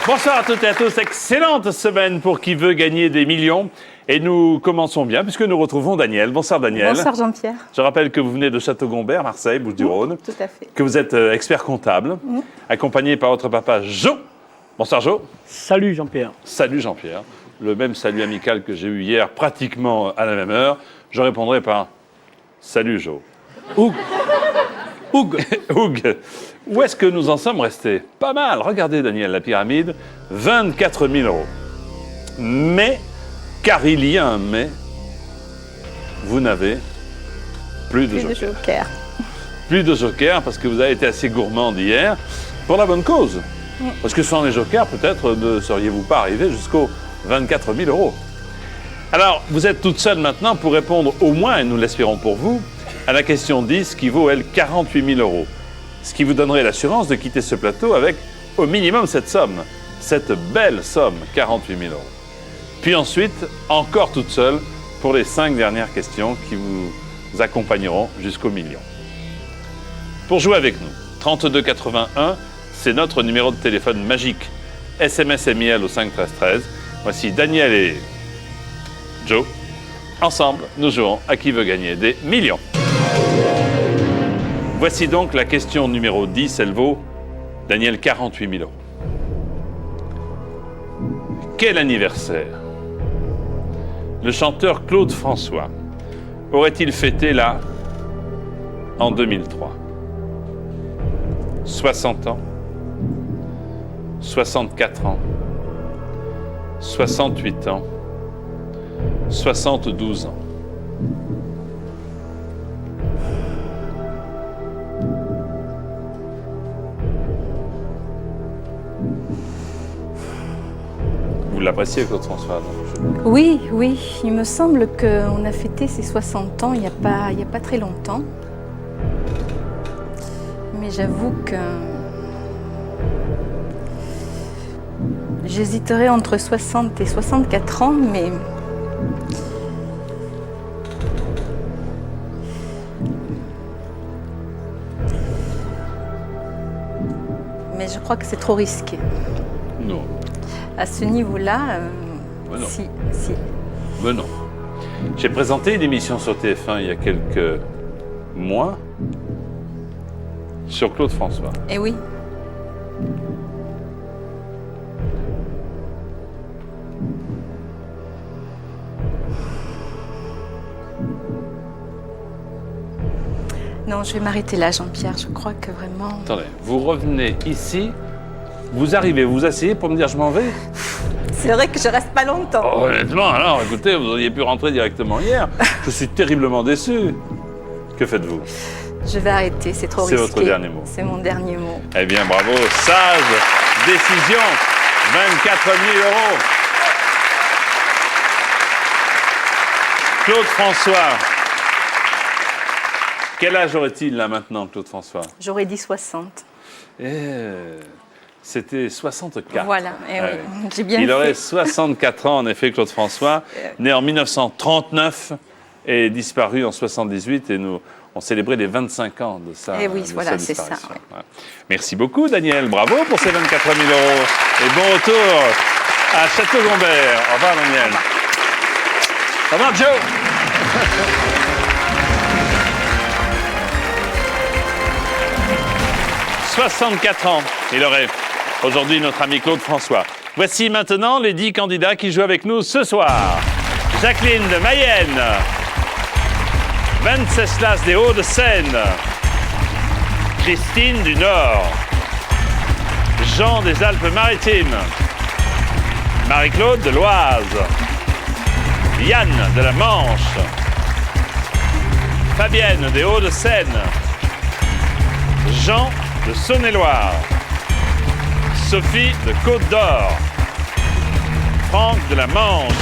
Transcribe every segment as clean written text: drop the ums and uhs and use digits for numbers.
Bonsoir à toutes et à tous, excellente semaine pour qui veut gagner des millions. Et nous commençons bien puisque nous retrouvons Daniel. Bonsoir Daniel. Bonsoir Jean-Pierre. Je rappelle que vous venez de Château-Gombert, Marseille, Bouches-du-Rhône. Tout à fait. Que vous êtes expert comptable, accompagné par votre papa Jo. Bonsoir Jo. Salut Jean-Pierre. Salut Jean-Pierre. Le même salut amical que j'ai eu hier, pratiquement à la même heure. Je répondrai par salut Jo. Oug. Oug. Oug. Où est-ce que nous en sommes restés? Pas mal. Regardez, Daniel, la pyramide. 24 000 euros. Mais, car il y a un mais, vous n'avez plus de joker. Plus de joker parce que vous avez été assez gourmande hier. Pour la bonne cause. Parce que sans les jokers, peut-être ne seriez-vous pas arrivé jusqu'aux 24 000 euros. Alors, vous êtes toute seule maintenant pour répondre au moins, et nous l'espérons pour vous, à la question 10 qui vaut, elle, 48 000 euros. Ce qui vous donnerait l'assurance de quitter ce plateau avec au minimum cette somme, cette belle somme, 48 000 euros. Puis ensuite, encore toute seule pour les 5 dernières questions qui vous accompagneront jusqu'au million. Pour jouer avec nous, 32 81, c'est notre numéro de téléphone magique. SMS MIL au 5 13 13. Voici Daniel et Joe. Ensemble, nous jouons à qui veut gagner des millions. Voici donc la question numéro 10. Elle vaut, Daniel, 48 000 euros. Quel anniversaire le chanteur Claude François aurait-il fêté là en 2003? 60 ans, 64 ans, 68 ans, 72 ans. Vous l'appréciez, Claude François? Oui, oui. Il me semble qu'on a fêté ses 60 ans il n'y a pas très longtemps. Mais j'avoue que j'hésiterais entre 60 et 64 ans, mais je crois que c'est trop risqué. Non. À ce niveau-là, non. si. Mais non. J'ai présenté une émission sur TF1 il y a quelques mois sur Claude François. Eh oui. Non, je vais m'arrêter là, Jean-Pierre. Je crois que vraiment... Attendez, vous revenez ici, vous arrivez, vous asseyez pour me dire je m'en vais? C'est vrai que je reste pas longtemps. Oh, honnêtement, alors écoutez, vous auriez pu rentrer directement hier. Je suis terriblement déçu. Que faites-vous? Je vais arrêter, c'est trop risqué. C'est votre dernier mot. C'est mon dernier mot. Eh bien, bravo, sage décision, 24 000 euros. Claude François. Quel âge aurait-il là maintenant, Claude François? J'aurais dit 60. C'était 64. Voilà, Ah oui. oui. J'ai bien Il fait. aurait 64 ans, en effet, Claude François, né en 1939 et disparu en 78. Et nous, on célébrait les 25 ans de sa Eh oui, voilà, c'est disparition. ça. Ouais. Ouais. Merci beaucoup, Daniel. Bravo pour ces 24 000 euros. Et bon retour à Château-Gombert. Au revoir, Daniel. Au revoir, Joe. 64 ans, il aurait aujourd'hui notre ami Claude François. Voici maintenant les 10 candidats qui jouent avec nous ce soir. Jacqueline de Mayenne, Venceslas des Hauts-de-Seine, Christine du Nord, Jean des Alpes-Maritimes, Marie-Claude de l'Oise, Yann de la Manche, Fabienne des Hauts-de-Seine, Jean de Saône-et-Loire, Sophie de Côte-d'Or, Franck de la Manche.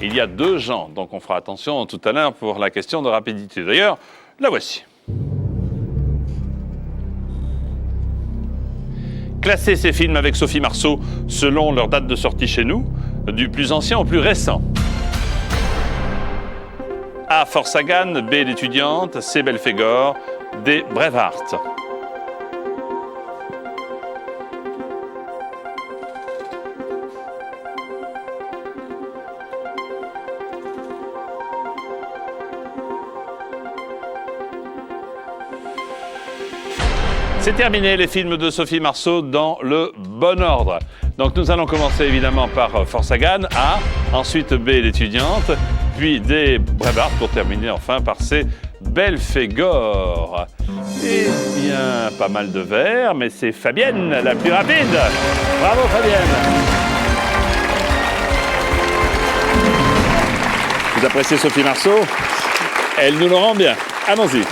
Il y a 2 Jean, donc on fera attention tout à l'heure pour la question de rapidité. D'ailleurs, la voici. Classer ces films avec Sophie Marceau selon leur date de sortie chez nous, du plus ancien au plus récent. A. Forsagan, B. L'étudiante, C. Belphégor, D. Braveheart. C'est terminé, les films de Sophie Marceau dans le bon ordre. Donc nous allons commencer évidemment par Force à Gannes, A, ensuite B, l'étudiante, puis D, Brevard, pour terminer enfin par C, Belphégor. Eh bien, pas mal de verres, mais c'est Fabienne la plus rapide. Bravo Fabienne. Vous appréciez Sophie Marceau? Elle nous le rend bien. Allons-y.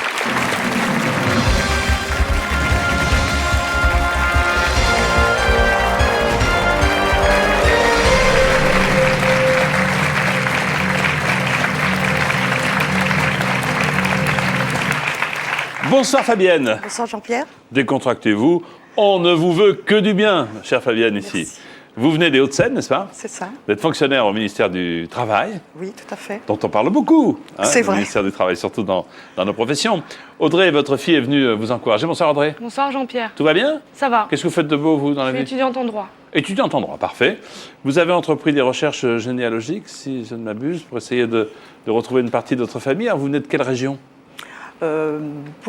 Bonsoir Fabienne. Bonsoir Jean-Pierre. Décontractez-vous. On ne vous veut que du bien, chère Fabienne, ici. Merci. Vous venez des Hauts-de-Seine, n'est-ce pas? C'est ça. Vous êtes fonctionnaire au ministère du Travail, Oui, tout à fait. dont on parle beaucoup. C'est le vrai. ministère du Travail, surtout dans nos professions. Audrey, votre fille, est venue vous encourager. Bonsoir Audrey. Bonsoir Jean-Pierre. Tout va bien? Ça va. Qu'est-ce que vous faites de beau, vous, dans la Je suis vie? étudiante en droit. Étudiante en droit, parfait. Vous avez entrepris des recherches généalogiques, si je ne m'abuse, pour essayer de retrouver une partie de votre famille. Alors, vous venez de quelle région?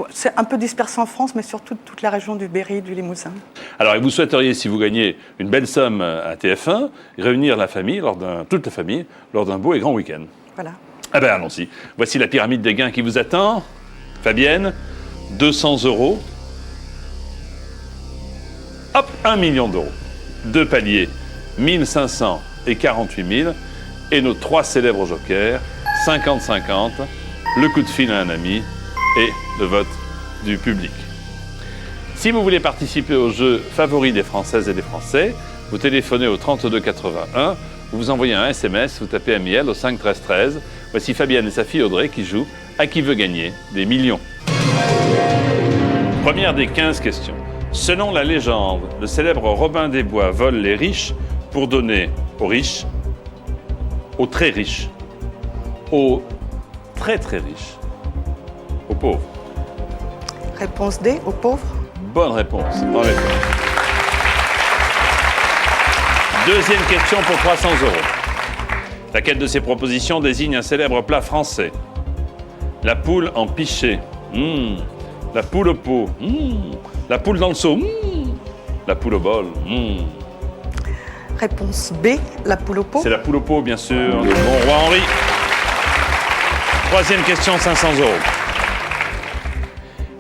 C'est un peu dispersé en France, mais surtout toute la région du Berry, du Limousin. Alors, vous souhaiteriez, si vous gagnez une belle somme à TF1, réunir la famille, toute la famille, lors d'un beau et grand week-end. Voilà. Ah ben, allons-y. Voici la pyramide des gains qui vous attend. Fabienne, 200 €. Hop, 1 million d'euros. Deux paliers, 1500 et 48 000. Et nos trois célèbres jokers, 50-50, le coup de fil à un ami et le vote du public. Si vous voulez participer au jeu favori des Françaises et des Français, vous téléphonez au 32 81, vous envoyez un SMS, vous tapez MIL au 5 13 13. Voici Fabienne et sa fille Audrey qui jouent à qui veut gagner des millions. Première des 15 questions. Selon la légende, le célèbre Robin des Bois vole les riches pour donner aux riches, aux très riches, aux très très riches, aux pauvres. Réponse D, aux pauvres. Bonne réponse, en effet. Deuxième question pour 300 €. Laquelle de ces propositions désigne un célèbre plat français? La poule en pichet. La poule au pot. La poule dans le seau. La poule au bol. Réponse B, la poule au pot. C'est la poule au pot, bien sûr, de bon roi Henri. Troisième question, 500 €.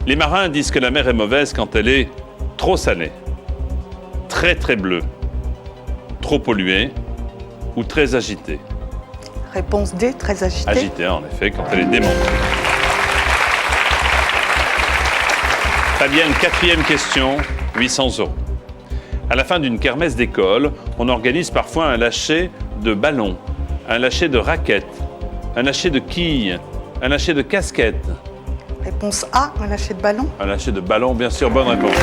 Les marins disent que la mer est mauvaise quand elle est trop salée, très très bleue, trop polluée ou très agitée. Réponse D, très agitée. Agitée, en effet, quand elle est démontée. Fabienne, quatrième question, 800 €. À la fin d'une kermesse d'école, on organise parfois un lâcher de ballons, un lâcher de raquettes, un lâcher de quilles, un lâcher de casquettes. Réponse A, un lâcher de ballon. Un lâcher de ballon, bien sûr, bonne réponse.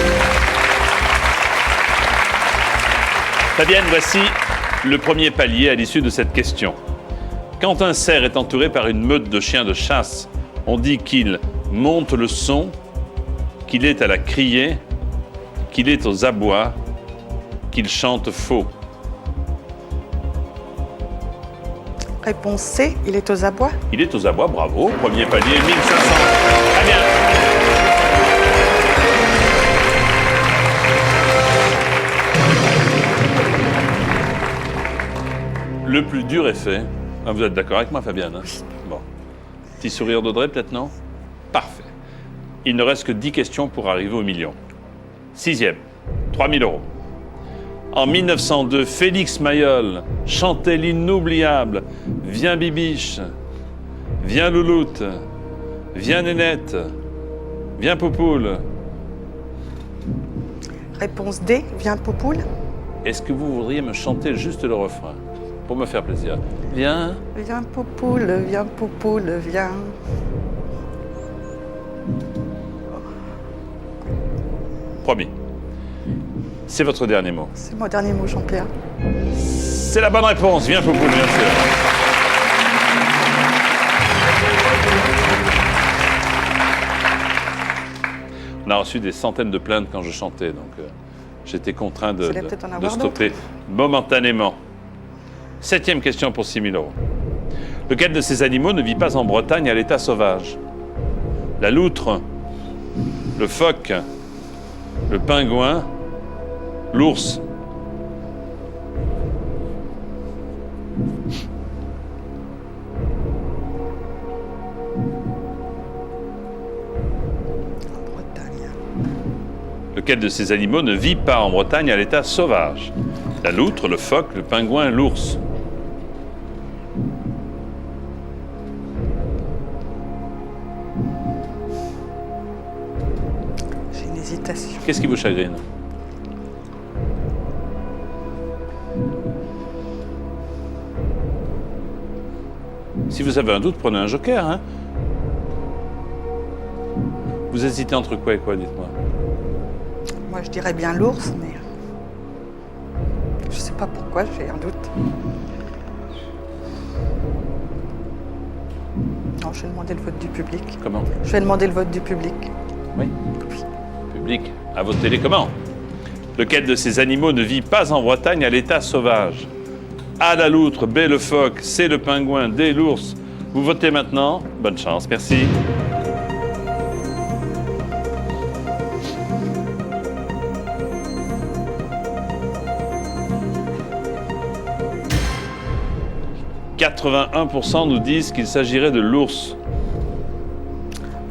Fabienne, voici le premier palier à l'issue de cette question. Quand un cerf est entouré par une meute de chiens de chasse, on dit qu'il monte le son, qu'il est à la criée, qu'il est aux abois, qu'il chante faux. Réponse C, il est aux abois. Il est aux abois, bravo. Premier palier, 1500. Très bien. Le plus dur est fait. Ah, vous êtes d'accord avec moi, Fabienne, hein? Bon. Petit sourire d'Audrey, peut-être, non? Parfait. Il ne reste que 10 questions pour arriver au million. Sixième, 3000 €. En 1902, Félix Mayol chantait l'inoubliable « Viens Bibiche, viens Louloute, viens Nénette, viens Poupoule ». Réponse D, viens Poupoule. Est-ce que vous voudriez me chanter juste le refrain pour me faire plaisir? Viens. Viens Poupoule, viens Poupoule, viens. Promis. C'est votre dernier mot. C'est mon dernier mot, Jean-Pierre. C'est la bonne réponse. Viens Poupoule, bien sûr. On a reçu des centaines de plaintes quand je chantais, donc j'étais contraint de peut-être en avoir stopper momentanément. Septième question pour 6 000 €. Lequel de ces animaux ne vit pas en Bretagne à l'état sauvage? La loutre, le phoque, le pingouin, l'ours. En Bretagne. Lequel de ces animaux ne vit pas en Bretagne à l'état sauvage? La loutre, le phoque, le pingouin, l'ours. J'ai une hésitation. Qu'est-ce qui vous chagrine? Si vous avez un doute, prenez un joker. Hein. Vous hésitez entre quoi et quoi, dites-moi? Moi, je dirais bien l'ours, mais je sais pas pourquoi, j'ai un doute. Non, je vais demander le vote du public. Comment? Je vais demander le vote du public. Oui. Public, à votre télécommande. Lequel de ces animaux ne vit pas en Bretagne à l'état sauvage? A, la loutre, B, le phoque, C, le pingouin, D, l'ours. Vous votez maintenant. Bonne chance, merci. « 81% nous disent qu'il s'agirait de l'ours.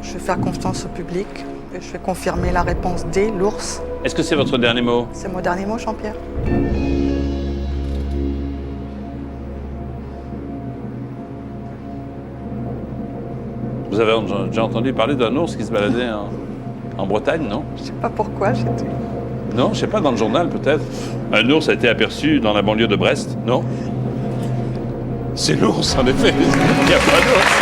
Je vais faire confiance au public et je vais confirmer la réponse D, l'ours. Est-ce que c'est votre dernier mot? C'est mon dernier mot, Jean-Pierre. Vous avez déjà entendu parler d'un ours qui se baladait en Bretagne, non? Je sais pas pourquoi, j'ai tout. Non, je sais pas, dans le journal peut-être. Un ours a été aperçu dans la banlieue de Brest, non? C'est l'ours, en effet. Il n'y a pas d'ours.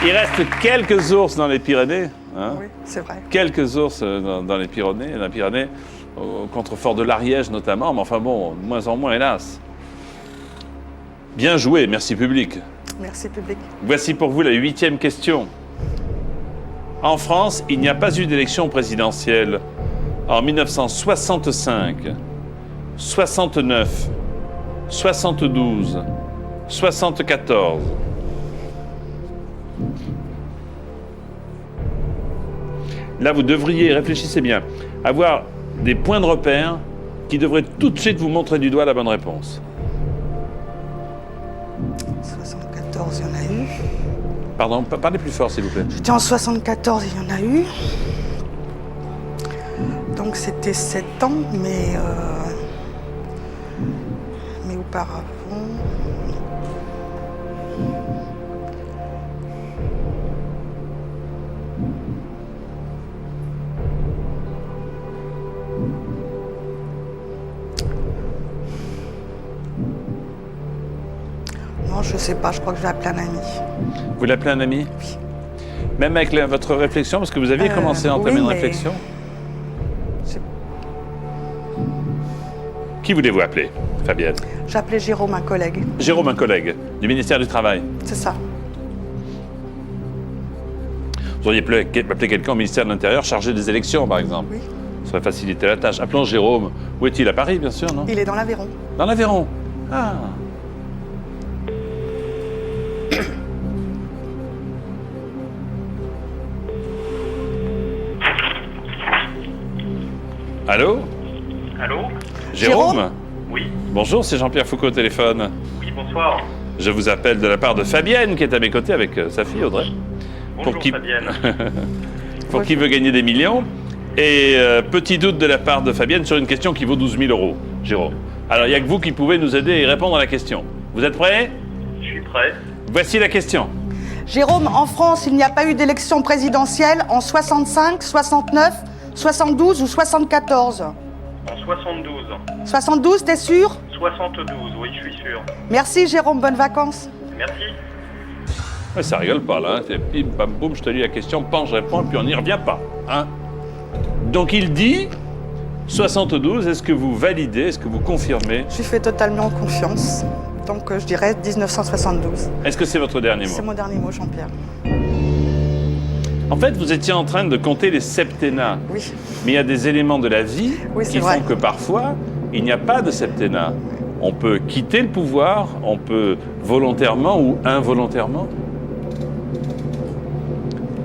Il reste quelques ours dans les Pyrénées. Hein? Oui, c'est vrai. Quelques ours dans les Pyrénées, au contrefort de l'Ariège notamment, mais enfin bon, de moins en moins, hélas. Bien joué, merci public. Merci, public. Voici pour vous la 8e question. En France, il n'y a pas eu d'élection présidentielle en 1965, 69, 72, 74. Là, vous devriez, réfléchissez bien, avoir des points de repère qui devraient tout de suite vous montrer du doigt la bonne réponse. 74, il y en a eu. Pardon, parlez plus fort, s'il vous plaît. J'étais en 74, il y en a eu. Donc c'était 7 ans, mais auparavant... Non, je sais pas, je crois que je vais appeler un ami. Vous l'appelez un ami? Oui. Même avec votre réflexion, parce que vous aviez commencé à entamer oui, une mais- réflexion. C'est- Qui voulez-vous appeler, Fabienne? J'ai appelé Jérôme, un collègue. Jérôme, un collègue du ministère du Travail. C'est ça. Vous auriez pu appeler quelqu'un au ministère de l'Intérieur chargé des élections, par exemple. Oui. Ça aurait facilité la tâche. Appelons Jérôme. Où est-il? À Paris, bien sûr, non? Il est dans l'Aveyron. Dans l'Aveyron. Ah. Allô? Allô? Jérôme? Oui, Bonjour, c'est Jean-Pierre Foucault au téléphone. oui, bonsoir. Je vous appelle de la part de Fabienne, qui est à mes côtés avec sa fille Audrey. Bonjour qui- Fabienne. Pour qui veut gagner des millions. Et petit doute de la part de Fabienne sur une question qui vaut 12 000 €, Jérôme. Alors, il n'y a que vous qui pouvez nous aider et répondre à la question. Vous êtes prêts? Je suis prêt. Voici la question. Jérôme, en France, il n'y a pas eu d'élection présidentielle en 65, 69, 72 ou 74. En 72. 72, t'es sûr? 72, oui, je suis sûr. Merci Jérôme, bonnes vacances. Merci. Ouais, ça rigole pas, là. Hein. C'est Bim, bam, boum, je te lis la question, pan, je réponds, puis on n'y revient pas. Hein. Donc, il dit 72. Est-ce que vous validez, est-ce que vous confirmez? Je lui fais totalement confiance. Donc je dirais 1972. Est-ce que c'est votre dernier C'est mot? mon dernier mot, Jean-Pierre. En fait, vous étiez en train de compter les septennats. Oui. Mais il y a des éléments de la vie Oui, c'est qui vrai. font que parfois, il n'y a pas de septennat. On peut quitter le pouvoir, on peut volontairement ou involontairement.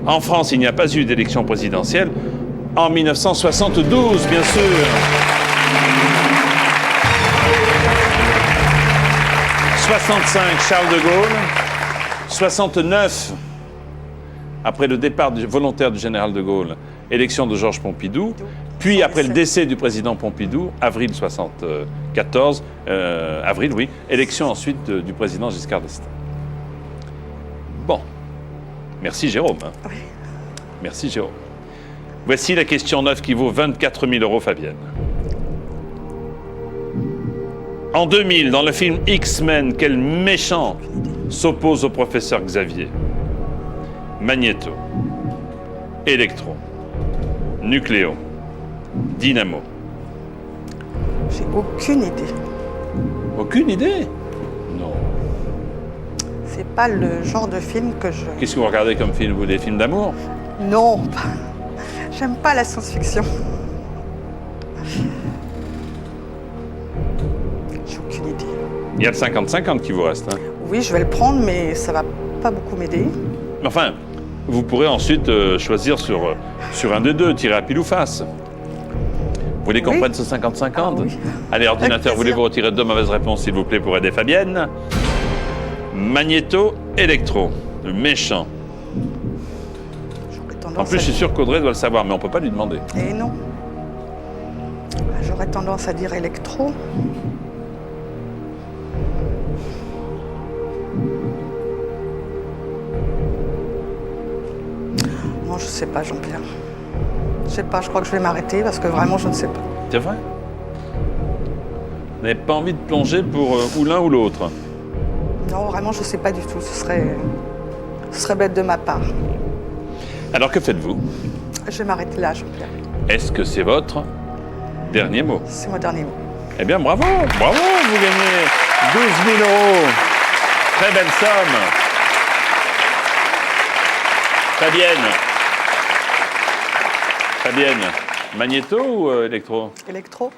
En France, il n'y a pas eu d'élection présidentielle en 1972, bien sûr. 65, Charles de Gaulle. 69, après le départ volontaire du général de Gaulle, élection de Georges Pompidou. Puis, après le décès du président Pompidou, avril 74, élection ensuite du président Giscard d'Estaing. Bon. Merci, Jérôme. Oui. Merci, Jérôme. Voici la question 9 qui vaut 24 000 €, Fabienne. En 2000, dans le film X-Men, quel méchant s'oppose au professeur Xavier? Magnéto, Électro, Nucléo, Dynamo. J'ai aucune idée. Aucune idée? Non. C'est pas le genre de film que je... Qu'est-ce que vous regardez comme film? Vous, des films d'amour? Non, j'aime pas la science-fiction. J'ai aucune idée. Il y a le 50-50 qui vous reste. Hein. Oui, je vais le prendre, mais ça va pas beaucoup m'aider. Enfin, vous pourrez ensuite choisir sur un des deux, tirer à pile ou face. Vous voulez qu'on Oui. prenne ce 50-50? Ah oui. Allez, ordinateur, plaisir. voulez-vous retirer 2 mauvaises réponses, s'il vous plaît, pour aider Fabienne? Magnéto, Électro, le méchant. J'aurais En tendance plus, je à... suis sûr qu'Audrey doit le savoir, mais on ne peut pas lui demander. Eh non. J'aurais tendance à dire électro. Non, je sais pas, Jean-Pierre. Je sais pas, je crois que je vais m'arrêter parce que vraiment, je ne sais pas. C'est vrai? Vous n'avez pas envie de plonger pour ou l'un ou l'autre? Non, vraiment, je sais pas du tout. Ce serait bête de ma part. Alors, que faites-vous? Je vais m'arrêter là, Jean-Pierre. Est-ce que c'est votre dernier mot? C'est mon dernier mot. Eh bien, bravo! Bravo! Vous gagnez 12 000 €. Très belle somme. Fabienne, Magnéto ou Électro? Électro?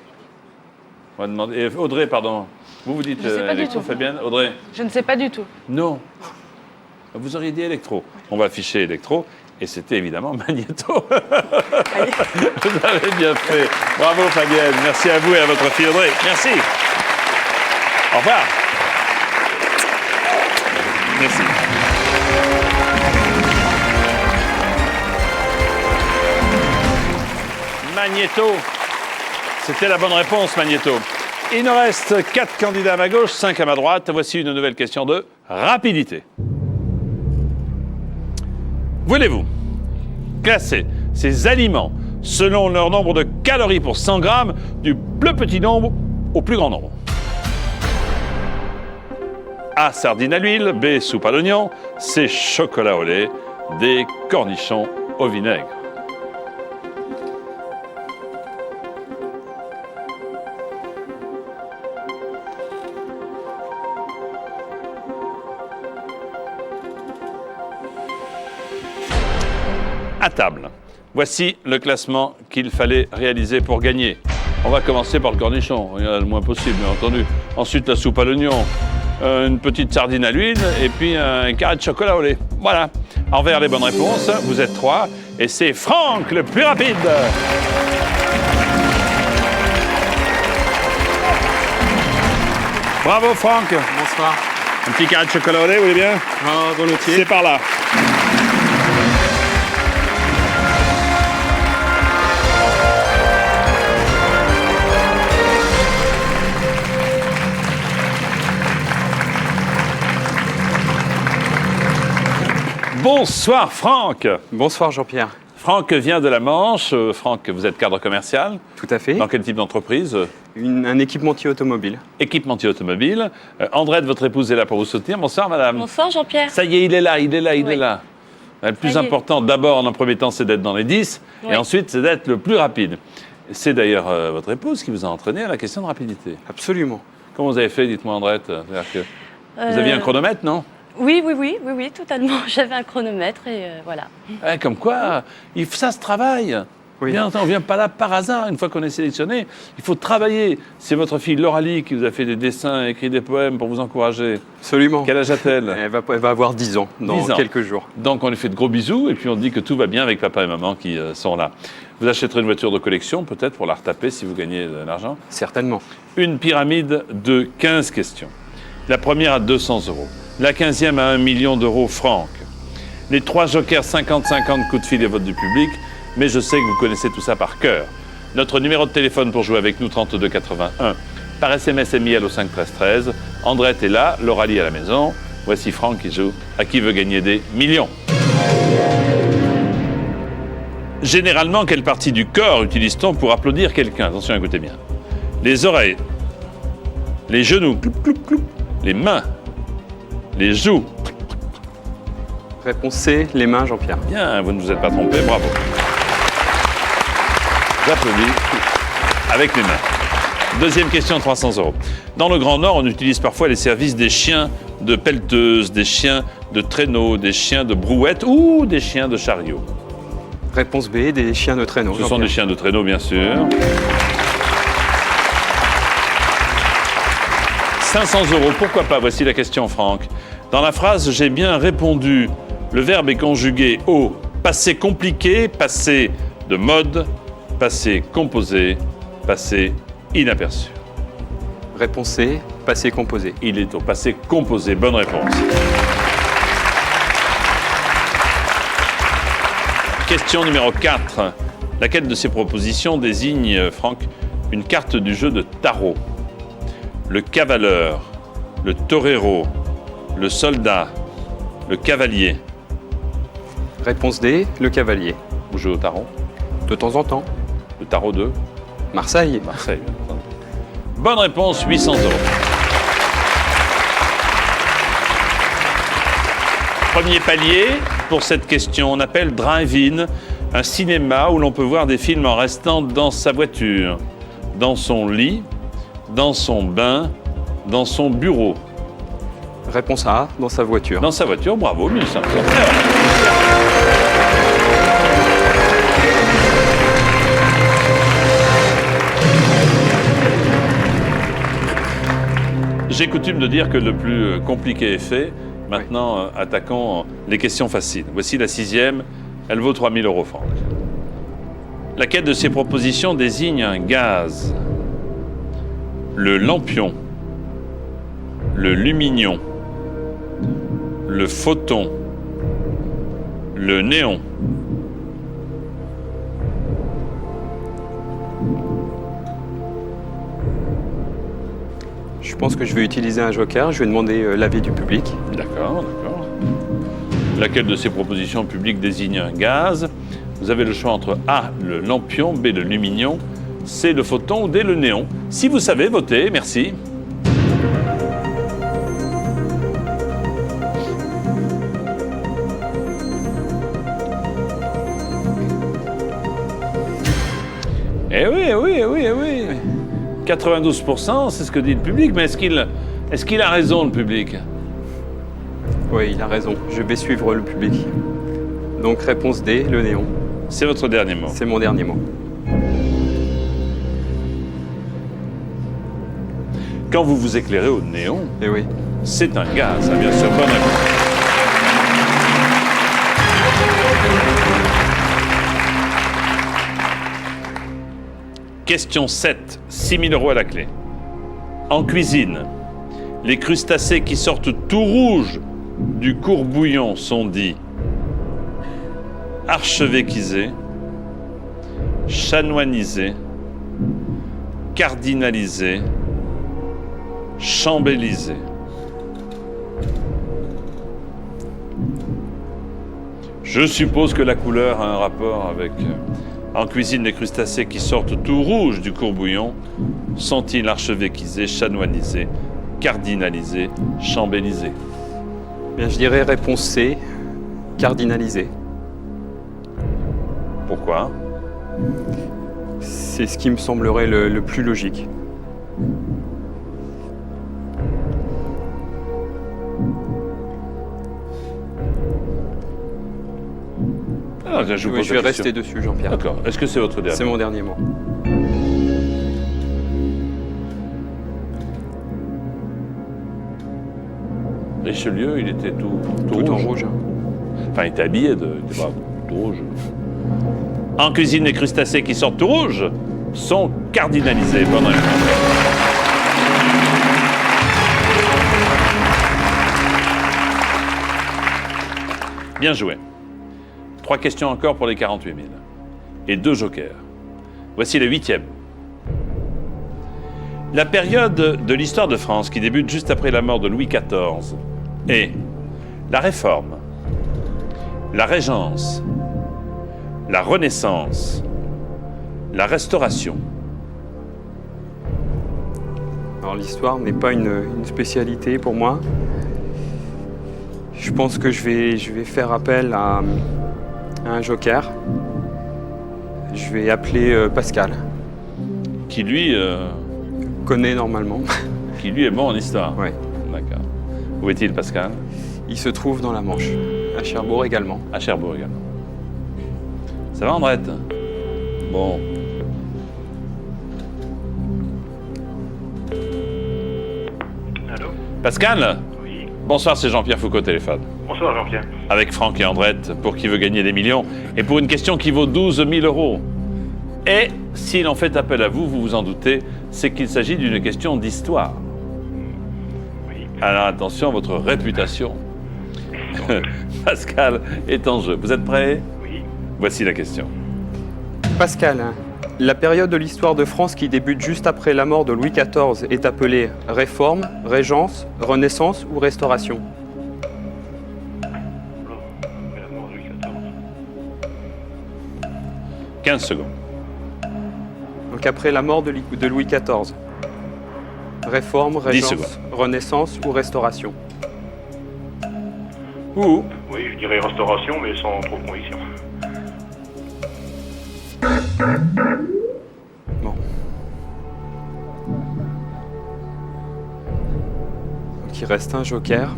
On va demander. Audrey, pardon. Vous dites Je sais pas du Électro, tout. Fabienne? Audrey? Je ne sais pas du tout. Non. Vous auriez dit Électro. On va afficher Électro. Et c'était évidemment Magnéto. Vous avez bien fait. Bravo Fabienne. Merci à vous et à votre fille Audrey. Merci. Au revoir. Merci. Magnéto. C'était la bonne réponse, Magnéto. Il nous reste 4 candidats à ma gauche, 5 à ma droite. Voici une nouvelle question de rapidité. Voulez-vous classer ces aliments selon leur nombre de calories pour 100 grammes du plus petit nombre au plus grand nombre? A. Sardines à l'huile. B. Soupe à l'oignon. C. Chocolat au lait. D. Cornichons au vinaigre. À table. Voici le classement qu'il fallait réaliser pour gagner. On va commencer par le cornichon, il y en a le moins possible, bien entendu. Ensuite, la soupe à l'oignon, une petite sardine à l'huile et puis un carré de chocolat au lait. Voilà. Envers les bonnes réponses, vous êtes 3 et c'est Franck le plus rapide. Bravo Franck. Bonsoir. Un petit carré de chocolat au lait, vous voulez bien? Ah, volontiers. C'est par là. Bonsoir Franck. Bonsoir Jean-Pierre. Franck vient de la Manche. Franck, vous êtes cadre commercial. Tout à fait. Dans quel type d'entreprise? Un équipementier automobile. Équipementier automobile. Andrette, votre épouse, est là pour vous soutenir. Bonsoir madame. Bonsoir Jean-Pierre. Ça y est, il est là. Oui. Le plus Ça y est. important, d'abord, en un premier temps, c'est d'être dans les 10. Oui. Et ensuite, c'est d'être le plus rapide. C'est d'ailleurs votre épouse qui vous a entraîné à la question de rapidité. Absolument. Comment vous avez fait, dites-moi Andrette? C'est-à-dire que vous aviez un chronomètre, non? Oui, totalement. J'avais un chronomètre et voilà. Comme quoi, ça se travaille. Oui. Bien entendu, on ne vient pas là par hasard. Une fois qu'on est sélectionné, il faut travailler. C'est votre fille Lauralie qui vous a fait des dessins, écrit des poèmes pour vous encourager. Absolument. Quel âge a-t-elle? Elle va avoir 10 ans dans 10 ans. quelques jours. Donc on lui fait de gros bisous et puis on dit que tout va bien avec papa et maman qui sont là. Vous achèterez une voiture de collection peut-être pour la retaper si vous gagnez de l'argent. Certainement. Une pyramide de 15 questions. La première à 200 €. La 15e à 1 million d'euros francs. Les 3 jokers 50-50 coups de fil et vote du public. Mais je sais que vous connaissez tout ça par cœur. Notre numéro de téléphone pour jouer avec nous, 32 81. Par SMS MIL au 5 13 13. Andrette est là, Lauralie à la maison. Voici Franck qui joue à qui veut gagner des millions. Généralement, quelle partie du corps utilise-t-on pour applaudir quelqu'un? Attention, écoutez bien. Les oreilles, les genoux, cloup, cloup, cloup, les mains, les joues. Réponse C, les mains, Jean-Pierre. Bien, vous ne vous êtes pas trompé, bravo. J'applaudis avec les mains. Deuxième question, 300 €. Dans le Grand Nord, on utilise parfois les services des chiens de pelleteuse, des chiens de traîneau, des chiens de brouette ou des chiens de chariot. Réponse B, des chiens de traîneau. Ce sont des chiens de traîneau, bien sûr. 500 €, pourquoi pas? Voici la question, Franck. Dans la phrase « j'ai bien répondu », le verbe est conjugué au passé compliqué, passé de mode, passé composé, passé inaperçu. Réponse C, passé composé. Il est au passé composé. Bonne réponse. Question numéro 4. Laquelle de ces propositions désigne, Franck, une carte du jeu de tarot? Le cavaleur, le torero, le soldat, le cavalier. Réponse D, le cavalier. Vous jouez au tarot? De temps en temps. Le tarot de Marseille. Marseille. Bien entendu. Bonne réponse, 800 €. Premier palier pour cette question, on appelle drive-in un cinéma où l'on peut voir des films en restant dans sa voiture, dans son lit, dans son bain, dans son bureau. Réponse A, dans sa voiture. Dans sa voiture, bravo, 1500. J'ai coutume de dire que le plus compliqué est fait. Maintenant, attaquons les questions faciles. Voici la 6e. Elle vaut 3000 €, Franck. Laquelle de ces propositions désigne un gaz? Le lampion, le lumignon, le photon, le néon. Je pense que je vais utiliser un joker. Je vais demander l'avis du public. D'accord, d'accord. Laquelle de ces propositions publiques désigne un gaz? Vous avez le choix entre A, le lampion, B, le lumignon, C, le photon ou D, le néon. Si vous savez, votez. Merci. Eh oui, eh oui, eh oui, eh oui. 92%, c'est ce que dit le public, mais est-ce qu'il a raison, le public? Oui, il a raison. Je vais suivre le public. Donc réponse D, le néon. C'est votre dernier mot. C'est mon dernier mot. Quand vous vous éclairez au néon, Eh oui. c'est un gaz, hein, bien sûr. Bonne réponse. Question 7, 6 000 € à la clé. En cuisine, les crustacés qui sortent tout rouges du courbouillon sont dits archevêquisés, chanoinisés, cardinalisés, chambellisés. Je suppose que la couleur a un rapport avec... En cuisine, les crustacés qui sortent tout rouges du courbouillon sont-ils archevêquisés, chanoinisés, cardinalisés, chambellisés? Bien, je dirais réponse C, cardinalisé. Pourquoi? C'est ce qui me semblerait le plus logique. Ah, je vous Oui, pose je la vais question. rester dessus, Jean-Pierre. D'accord. Est-ce que c'est votre dernier? C'est mon dernier mot. Richelieu, il était tout Tout en rouge. rouge. Enfin, il était habillé il était pas tout rouge. En cuisine, les crustacés qui sortent tout rouges sont cardinalisés. Bonne réponse. Bien joué. 3 questions encore pour les 48 000. Et 2 jokers. Voici la 8e. La période de l'histoire de France qui débute juste après la mort de Louis XIV est la Réforme, la Régence, la Renaissance, la Restauration. Alors l'histoire n'est pas une spécialité pour moi. Je pense que je vais faire appel à un joker. Je vais appeler Pascal, Qui lui connaît normalement. est bon en histoire. Ouais. D'accord. Où est-il, Pascal? Il se trouve dans la Manche, à Cherbourg également. À Cherbourg également. Ça va, Andrette? Bon. Allô? Pascal? Oui. Bonsoir, c'est Jean-Pierre Foucault au téléphone. Bonsoir Jean-Pierre. Avec Franck et Andrette pour qui veut gagner des millions et pour une question qui vaut 12 000 €. Et s'il en fait appel à vous, vous vous en doutez, c'est qu'il s'agit d'une question d'histoire. Oui. Alors attention à votre réputation. Pascal est en jeu. Vous êtes prêts? Oui. Voici la question. Pascal, la période de l'histoire de France qui débute juste après la mort de Louis XIV est appelée Réforme, Régence, Renaissance ou Restauration? La mort de Louis XIV. 15 secondes. Donc après la mort de Louis XIV. Réforme, 10 Régence, secondes. Renaissance ou Restauration? Ou Oui, je dirais restauration, mais sans trop de conviction. Bon. Donc il reste un joker.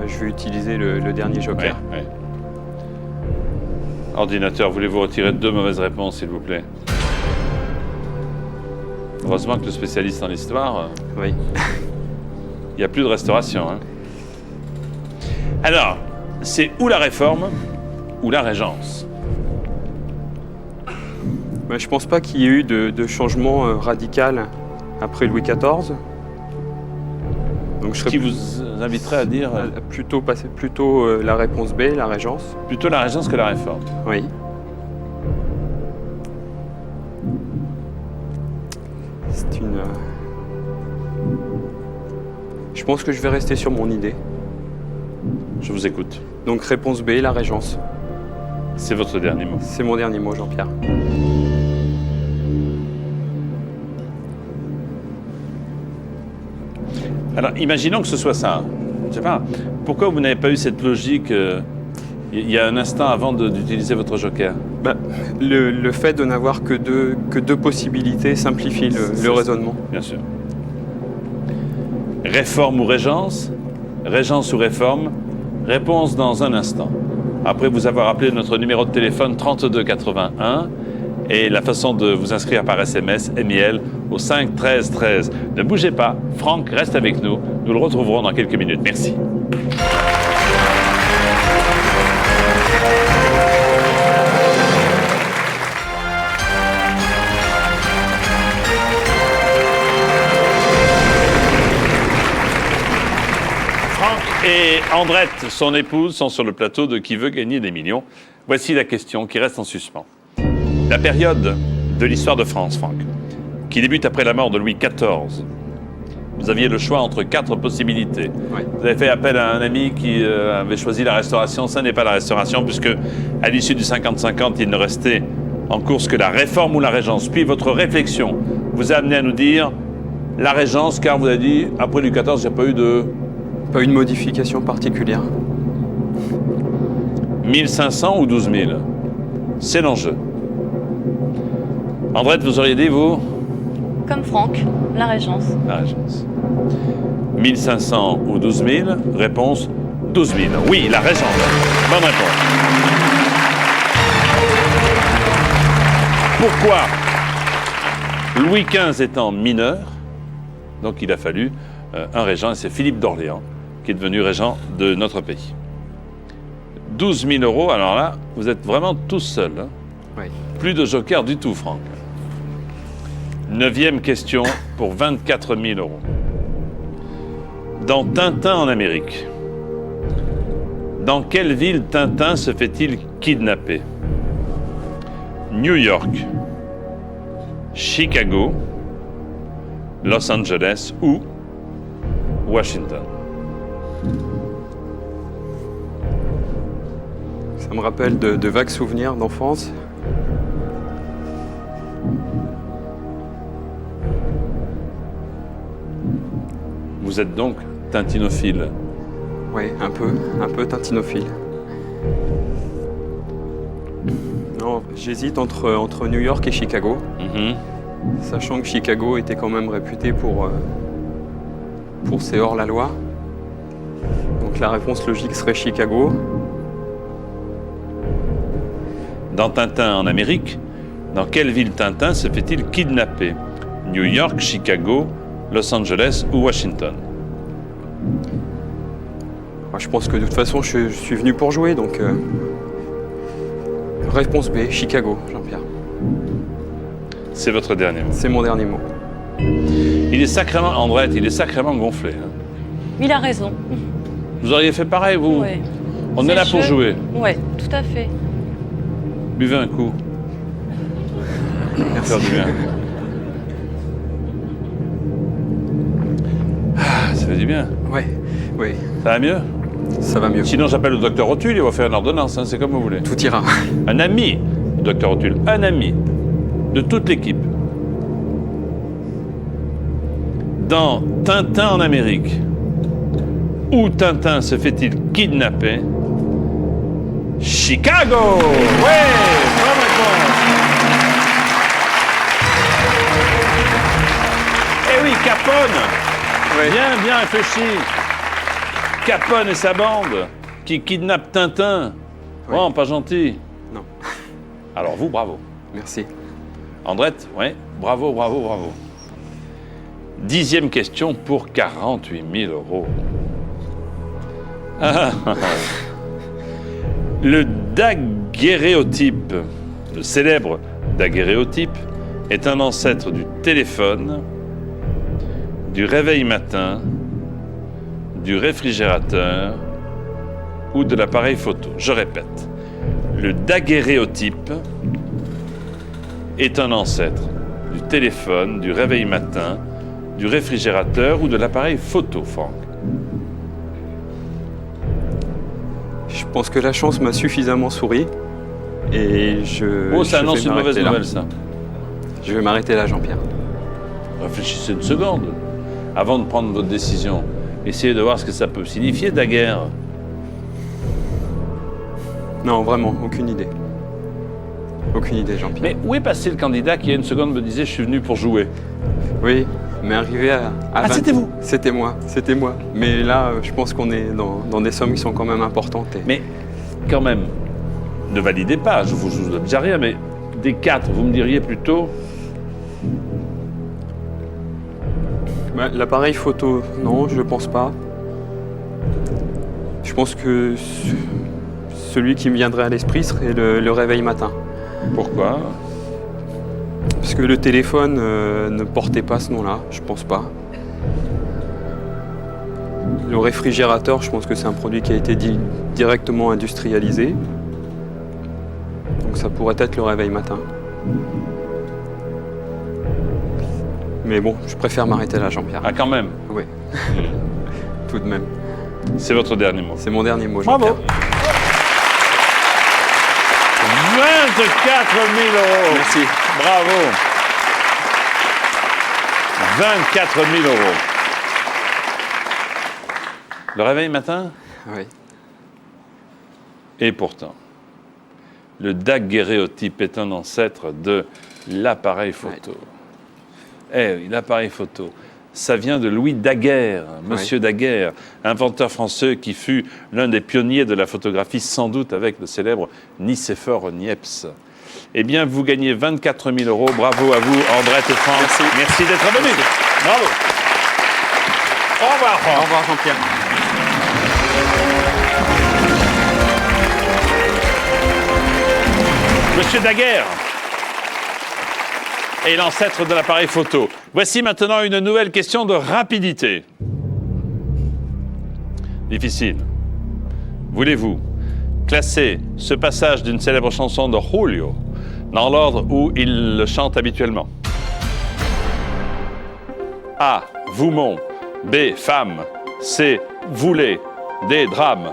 Je vais utiliser le dernier joker. Ouais. Ordinateur, voulez-vous retirer 2 mauvaises réponses, s'il vous plaît? Heureusement que le spécialiste en histoire, Oui. il n'y a plus de restauration. Hein. Alors, c'est ou la Réforme ou la Régence. Ben, je pense pas qu'il y ait eu de changement radical après Louis XIV. Donc je serais Qui vous inviterait à dire plutôt la réponse B, la Régence. plutôt la Régence que la Réforme. Oui. C'est une. Je pense que je vais rester sur mon idée. Je vous écoute. Donc réponse B, la Régence. C'est votre dernier mot. C'est mon dernier mot, Jean-Pierre. Alors, imaginons que ce soit ça. Je ne sais pas. Pourquoi vous n'avez pas eu cette logique il y a un instant avant d'utiliser votre joker? Bah, le fait de n'avoir que deux possibilités simplifie le raisonnement. Bien sûr. Réforme ou Régence? Régence ou Réforme? Réponse dans un instant. Après vous avoir appelé notre numéro de téléphone 32 81 et la façon de vous inscrire par SMS, MIL, au 5 13 13. Ne bougez pas, Franck reste avec nous. Nous le retrouverons dans quelques minutes. Merci. Franck et Andrette, son épouse, sont sur le plateau de Qui veut gagner des millions. Voici la question qui reste en suspens. La période de l'histoire de France, Franck, qui débute après la mort de Louis XIV. Vous aviez le choix entre 4 possibilités. Oui. Vous avez fait appel à un ami qui avait choisi la Restauration. Ça n'est pas la Restauration, puisque à l'issue du 50-50, il ne restait en course que la Réforme ou la Régence. Puis votre réflexion vous a amené à nous dire la Régence, car vous avez dit, après Louis XIV, il n'y a pas eu de... Pas une modification particulière. 1500 ou 12 000. C'est l'enjeu. Andrette, vous auriez dit, vous? Comme Franck, la Régence. La Régence. 1500 ou 12 000. Réponse 12 000. Oui, la Régence. Bonne réponse. Pourquoi Louis XV étant mineur, donc il a fallu un régent, et c'est Philippe d'Orléans qui est devenu régent de notre pays. 12 000 euros, alors là, vous êtes vraiment tous seuls. Hein? Oui. Plus de joker du tout, Franck. 9e question pour 24 000 euros. Dans Tintin en Amérique, dans quelle ville Tintin se fait-il kidnapper? New York, Chicago, Los Angeles ou Washington? Ça me rappelle de vagues souvenirs d'enfance. Vous êtes donc tintinophile. Oui, un peu tintinophile. Non, j'hésite entre New York et Chicago, sachant que Chicago était quand même réputé pour ses hors-la-loi. Donc la réponse logique serait Chicago. Dans Tintin en Amérique, dans quelle ville Tintin se fait-il kidnapper? New York, Chicago, Los Angeles ou Washington? Moi, je pense que de toute façon, je suis venu pour jouer, donc... Réponse B, Chicago, Jean-Pierre. C'est votre dernier mot. C'est mon dernier mot. Il est sacrément, Andrette, il est sacrément gonflé. Hein. Il a raison. Vous auriez fait pareil, vous? Ouais. On est C'est là pour jeu. jouer. Oui, tout à fait. Buvez un coup. Faire du bien. Ah, ça fait du bien. Oui, Ça va mieux? ça va mieux. Sinon, j'appelle le docteur Rotule, il va faire une ordonnance, hein, c'est comme vous voulez. Tout ira. Un ami, docteur Rotule, un ami de toute l'équipe. Dans Tintin en Amérique, où Tintin se fait-il kidnapper? Chicago! Ouais! Bonne réponse! Eh oui, Capone! Ouais. Bien réfléchi. Capone et sa bande qui kidnappent Tintin. Oui. Oh, pas gentil. Non. Alors vous, bravo. Merci. Andrette, oui, bravo. 10e question pour 48 000 euros. Le daguerréotype, le célèbre daguerréotype, est un ancêtre du téléphone, du réveil matin, du réfrigérateur ou de l'appareil photo. Je répète, le daguerréotype est un ancêtre du téléphone, du réveil matin, du réfrigérateur ou de l'appareil photo, Franck. Je pense que la chance m'a suffisamment souri. Et Oh, ça je annonce vais une mauvaise m'arrêter là. nouvelle, ça. Je vais m'arrêter là, Jean-Pierre. Réfléchissez une seconde avant de prendre votre décision. Essayez de voir ce que ça peut signifier, daguerre. Non, vraiment, aucune idée. Aucune idée, Jean-Pierre. Mais où est passé le candidat qui, il y a une seconde, me disait « je suis venu pour jouer Oui, mais arrivé à Ah, 20 c'était vous? C'était moi. Mais là, je pense qu'on est dans des sommes qui sont quand même importantes. » Mais quand même, ne validez pas, je vous dis rien, mais des 4, vous me diriez plutôt Bah, l'appareil photo, non, je pense pas. Je pense que celui qui me viendrait à l'esprit serait le réveil matin. pourquoi? Parce que le téléphone ne portait pas ce nom-là, je pense pas. Le réfrigérateur, je pense que c'est un produit qui a été directement industrialisé. Donc ça pourrait être le réveil matin. Mais bon, je préfère m'arrêter là, Jean-Pierre. Ah, quand même. Oui, tout de même. C'est votre dernier mot. C'est mon dernier mot, Jean-Pierre. Bravo. 24 000 euros. Merci. Bravo. 24 000 euros. Le réveil matin? Oui. Et pourtant, le daguerréotype est un ancêtre de l'appareil photo. Eh oui, l'appareil photo. Ça vient de Louis Daguerre, Monsieur Daguerre, inventeur français qui fut l'un des pionniers de la photographie, sans doute avec le célèbre Nicéphore Niepce. Eh bien, vous gagnez 24 000 €. Bravo à vous, Andrette et Franck. Merci d'être venus. Bravo. Au revoir, Franck. Au revoir, Jean-Pierre. Monsieur Daguerre est l'ancêtre de l'appareil photo. Voici maintenant une nouvelle question de rapidité. Difficile. Voulez-vous classer ce passage d'une célèbre chanson de Julio dans l'ordre où il le chante habituellement? A. Voumont. B. Femme. C. Voulez. D. Drame.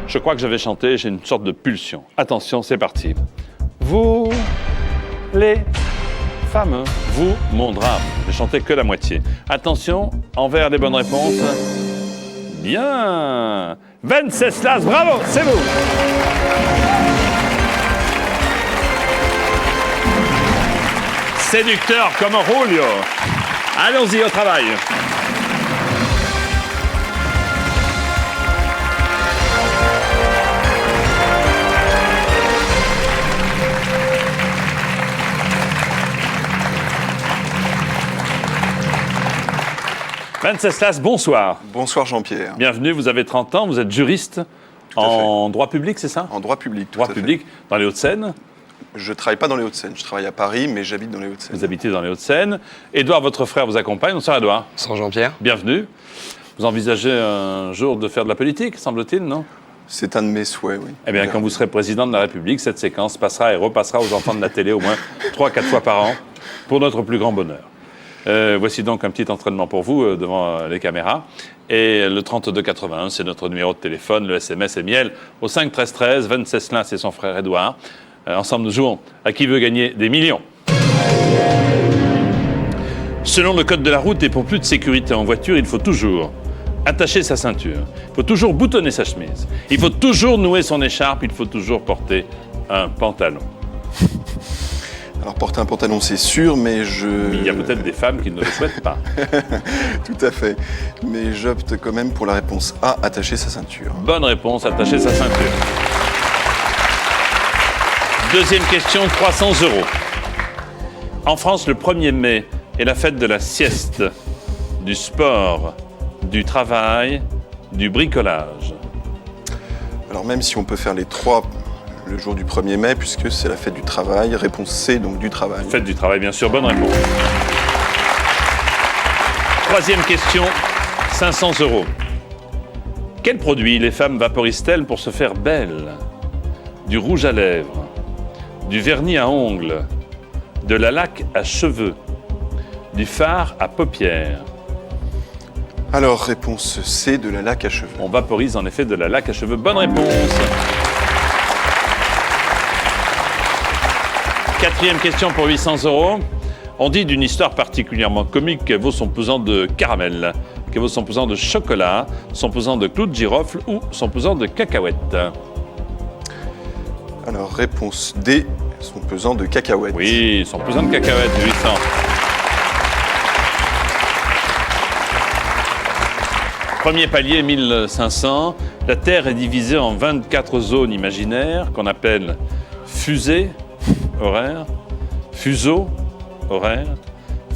Je crois que je vais chanter, j'ai une sorte de pulsion. Attention, c'est parti. Vous, les femmes, vous, mon drame. Je chantais que la moitié. Attention, envers les bonnes réponses. Bien. Venceslas, bravo, c'est vous. Séducteur comme Julio. Allons-y au travail. Venceslas, bonsoir. Bonsoir Jean-Pierre. Bienvenue, vous avez 30 ans, vous êtes juriste en droit public, c'est ça? En droit public, tout Droit à fait. public, dans les Hauts-de-Seine. Je ne travaille pas dans les Hauts-de-Seine, je travaille à Paris, mais j'habite dans les Hauts-de-Seine. Vous habitez dans les Hauts-de-Seine. Édouard, votre frère, vous accompagne. Bonsoir Édouard. Bonsoir, Jean-Pierre. Bienvenue. Vous envisagez un jour de faire de la politique, semble-t-il, non? C'est un de mes souhaits, oui. Eh bien, quand vous serez président de la République, cette séquence passera et repassera aux enfants de la télé au moins 3-4 fois par an, pour notre plus grand bonheur. Voici donc un petit entraînement pour vous devant les caméras. Et le 3281, c'est notre numéro de téléphone. Le SMS est miel au 5 13 13. Venceslas et son frère Édouard. Ensemble, nous jouons à qui veut gagner des millions. Selon le code de la route et pour plus de sécurité en voiture, il faut toujours attacher sa ceinture. Il faut toujours boutonner sa chemise. Il faut toujours nouer son écharpe. Il faut toujours porter un pantalon. Alors porter un pantalon, c'est sûr, mais Il y a peut-être des femmes qui ne le souhaitent pas. Tout à fait. Mais j'opte quand même pour la réponse A, attacher sa ceinture. Bonne réponse, attacher sa ceinture. Deuxième question, 300 €. En France, le 1er mai est la fête de la sieste, du sport, du travail, du bricolage. Alors même si on peut faire les trois le jour du 1er mai, puisque c'est la fête du travail, réponse C, donc du travail. Fête du travail, bien sûr, bonne réponse. Troisième question, 500 €. Quel produit les femmes vaporisent-elles pour se faire belles? Du rouge à lèvres, du vernis à ongles, de la laque à cheveux, du fard à paupières. Alors réponse C, de la laque à cheveux. On vaporise en effet de la laque à cheveux. Bonne réponse. Quatrième question pour 800 €. On dit d'une histoire particulièrement comique qu'elle vaut son pesant de caramel, qu'elle vaut son pesant de chocolat, son pesant de clous de girofle ou son pesant de cacahuètes. Alors réponse D, son pesant de cacahuètes. Oui, son pesant de cacahuètes, 800. Premier palier, 1500. La Terre est divisée en 24 zones imaginaires qu'on appelle fusée, horaire, fuseau, horaire,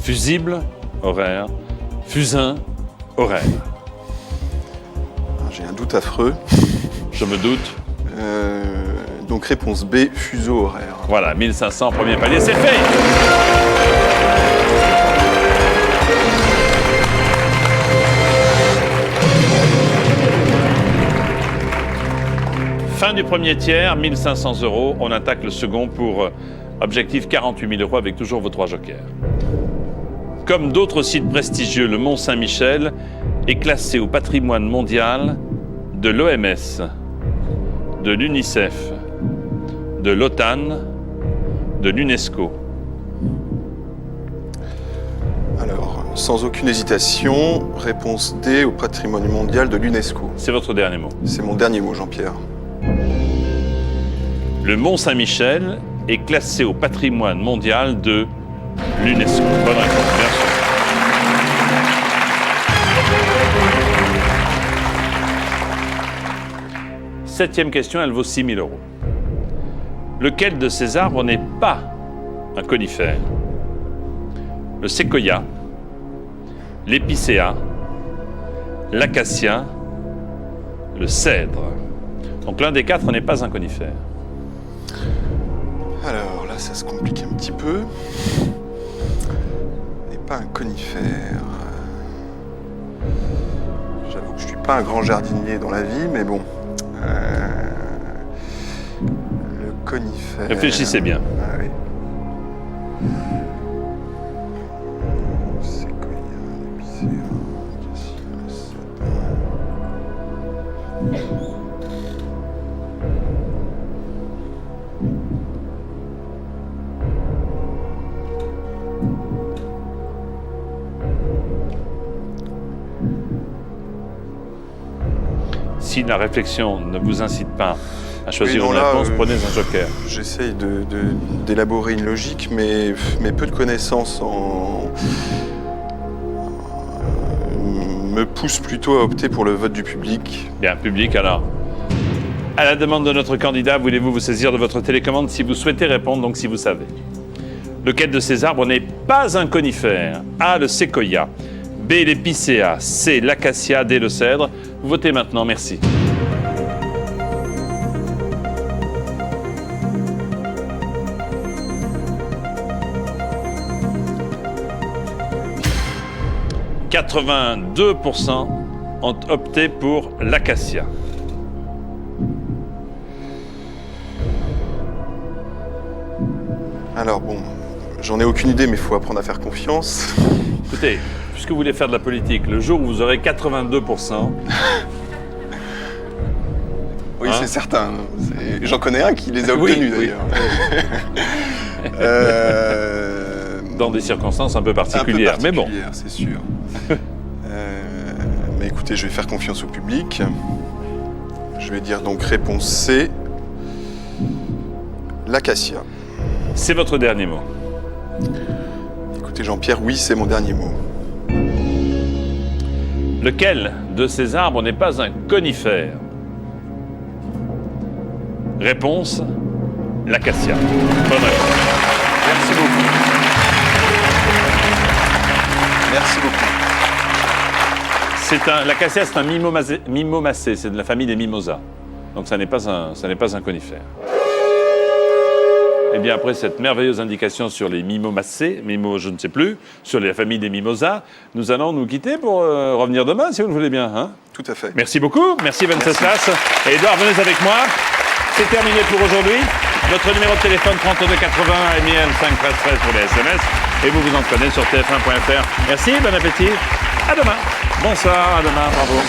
fusible, horaire, fusain, horaire. J'ai un doute affreux. Je me doute. Donc réponse B, fuseau horaire. Voilà, 1500, premier palier, c'est fait. Fin du premier tiers, 1500 €. On attaque le second pour objectif 48 000 € avec toujours vos 3 jokers. Comme d'autres sites prestigieux, le Mont Saint-Michel est classé au patrimoine mondial de l'OMS, de l'UNICEF, de l'OTAN, de l'UNESCO. Alors, Sans aucune hésitation, réponse D au patrimoine mondial de l'UNESCO. C'est votre dernier mot. C'est mon dernier mot, Jean-Pierre. Le Mont Saint-Michel est classé au patrimoine mondial de l'UNESCO. Bonne réponse, bien sûr. Septième question, elle vaut 6 000 €. Lequel de ces arbres n'est pas un conifère? Le séquoia, l'épicéa, l'acacia, le cèdre. Donc l'un des quatre n'est pas un conifère. Alors là, ça se complique un petit peu. Et pas un conifère. J'avoue que je suis pas un grand jardinier dans la vie, mais bon. Le conifère. Réfléchissez bien. Ah oui. Séquoia, épicéa, acacia, le cèdre. Si la réflexion ne vous incite pas à choisir Oui, non, une là, réponse, prenez un joker. J'essaye d'élaborer une logique, mais peu de connaissances me poussent plutôt à opter pour le vote du public. Bien, public alors. À la demande de notre candidat, voulez-vous vous saisir de votre télécommande si vous souhaitez répondre, donc si vous savez. Lequel de ces arbres n'est pas un conifère? A, le séquoia. B, l'épicéa. C, l'acacia. D, le cèdre. Votez maintenant, merci. « 82% ont opté pour l'acacia. Alors bon, j'en ai aucune idée, mais il faut apprendre à faire confiance. Écoutez, puisque vous voulez faire de la politique, le jour où vous aurez 82%, Oui, Hein? c'est certain. J'en connais un qui les a Oui, obtenus oui. d'ailleurs. dans des circonstances un peu Un peu particulières, mais bon. particulières, c'est sûr. Mais écoutez, je vais faire confiance au public. Je vais dire donc réponse C, l'acacia. C'est votre dernier mot. Écoutez Jean-Pierre, oui, c'est mon dernier mot. Lequel de ces arbres n'est pas un conifère? Réponse, l'acacia. Bonne réponse. Merci beaucoup. Merci beaucoup. L'acacia, c'est un mimomacé, c'est de la famille des mimosas. Donc ça n'est pas un conifère. Eh bien, après cette merveilleuse indication sur les mimomacées, je ne sais plus, sur la famille des mimosas, nous allons nous quitter pour revenir demain, si vous le voulez bien. Hein? Tout à fait. Merci beaucoup. Merci Venceslas. Et Edouard, venez avec moi. C'est terminé pour aujourd'hui. Notre numéro de téléphone 3280 Amiel 5 13 13 pour les SMS. Et vous vous en prenez sur tf1.fr. Merci, bon appétit. À demain. Bonsoir, à demain, bravo.